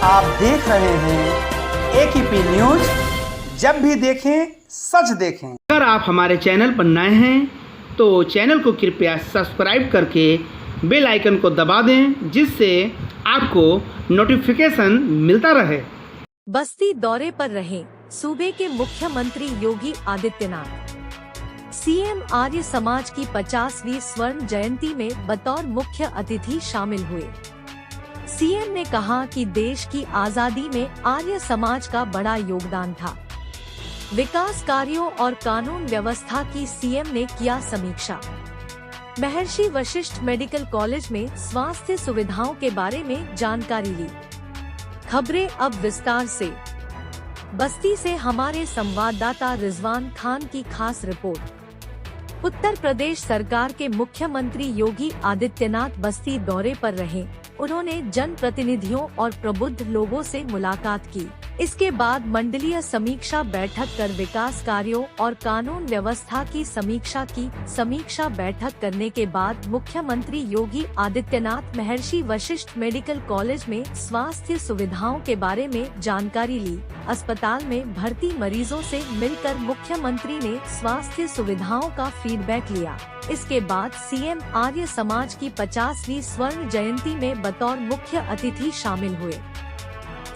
आप देख रहे हैं AKP न्यूज। जब भी देखें सच देखें। अगर आप हमारे चैनल पर नए हैं तो चैनल को कृपया सब्सक्राइब करके बेल आइकन को दबा दें, जिससे आपको नोटिफिकेशन मिलता रहे। बस्ती दौरे पर रहे सूबे के मुख्यमंत्री योगी आदित्यनाथ। सीएम आर्य समाज की 50वीं स्वर्ण जयंती में बतौर मुख्य अतिथि शामिल हुए। सीएम ने कहा कि देश की आजादी में आर्य समाज का बड़ा योगदान था। विकास कार्यों और कानून व्यवस्था की सीएम ने किया समीक्षा। महर्षि वशिष्ठ मेडिकल कॉलेज में स्वास्थ्य सुविधाओं के बारे में जानकारी ली। खबरें अब विस्तार से। बस्ती से हमारे संवाददाता रिजवान खान की खास रिपोर्ट। उत्तर प्रदेश सरकार के मुख्यमंत्री योगी आदित्यनाथ बस्ती दौरे पर रहे। उन्होंने जनप्रतिनिधियों और प्रबुद्ध लोगों से मुलाकात की। इसके बाद मंडलीय समीक्षा बैठक कर विकास कार्यों और कानून व्यवस्था की समीक्षा की। समीक्षा बैठक करने के बाद मुख्यमंत्री योगी आदित्यनाथ महर्षि वशिष्ठ मेडिकल कॉलेज में स्वास्थ्य सुविधाओं के बारे में जानकारी ली। अस्पताल में भर्ती मरीजों से मिलकर मुख्यमंत्री ने स्वास्थ्य सुविधाओं का फीडबैक लिया। इसके बाद सीएम आर्य समाज की 50वीं स्वर्ण जयंती में बतौर मुख्य अतिथि शामिल हुए।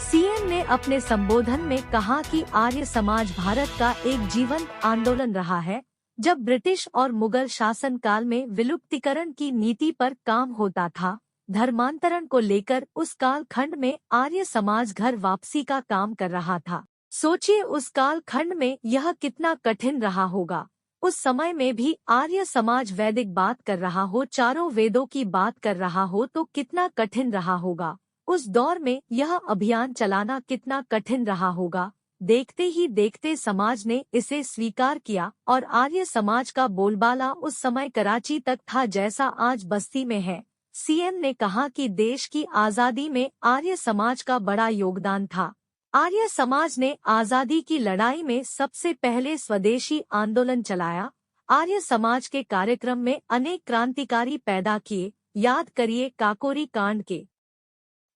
सीएम ने अपने संबोधन में कहा कि आर्य समाज भारत का एक जीवंत आंदोलन रहा है। जब ब्रिटिश और मुगल शासन काल में विलुप्तीकरण की नीति पर काम होता था, धर्मांतरण को लेकर उस काल खंड में आर्य समाज घर वापसी का काम कर रहा था। सोचिए उस काल खंड में यह कितना कठिन रहा होगा। उस समय में भी आर्य समाज वैदिक बात कर रहा हो, चारों वेदों की बात कर रहा हो, तो कितना कठिन रहा होगा। उस दौर में यह अभियान चलाना कितना कठिन रहा होगा। देखते ही देखते समाज ने इसे स्वीकार किया और आर्य समाज का बोलबाला उस समय कराची तक था जैसा आज बस्ती में है। सीएम ने कहा कि देश की आजादी में आर्य समाज का बड़ा योगदान था। आर्य समाज ने आजादी की लड़ाई में सबसे पहले स्वदेशी आंदोलन चलाया। आर्य समाज के कार्यक्रम में अनेक क्रांतिकारी पैदा किए। याद करिए काकोरी कांड के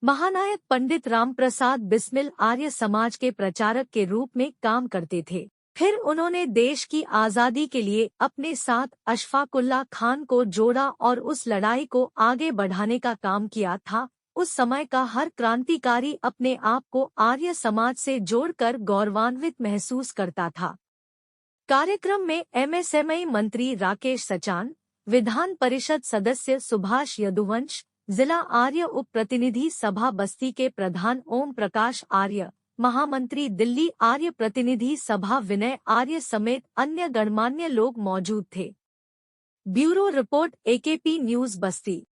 महानायक पंडित रामप्रसाद बिस्मिल आर्य समाज के प्रचारक के रूप में काम करते थे। फिर उन्होंने देश की आजादी के लिए अपने साथ अशफाकुल्ला खान को जोड़ा और उस लड़ाई को आगे बढ़ाने का काम किया था। उस समय का हर क्रांतिकारी अपने आप को आर्य समाज से जोड़कर गौरवान्वित महसूस करता था। कार्यक्रम में एमएसएमई मंत्री राकेश सचान, विधान परिषद सदस्य सुभाष यदुवंश, जिला आर्य उप प्रतिनिधि सभा बस्ती के प्रधान ओम प्रकाश आर्य, महामंत्री दिल्ली आर्य प्रतिनिधि सभा विनय आर्य समेत अन्य गणमान्य लोग मौजूद थे। ब्यूरो रिपोर्ट AKP न्यूज बस्ती।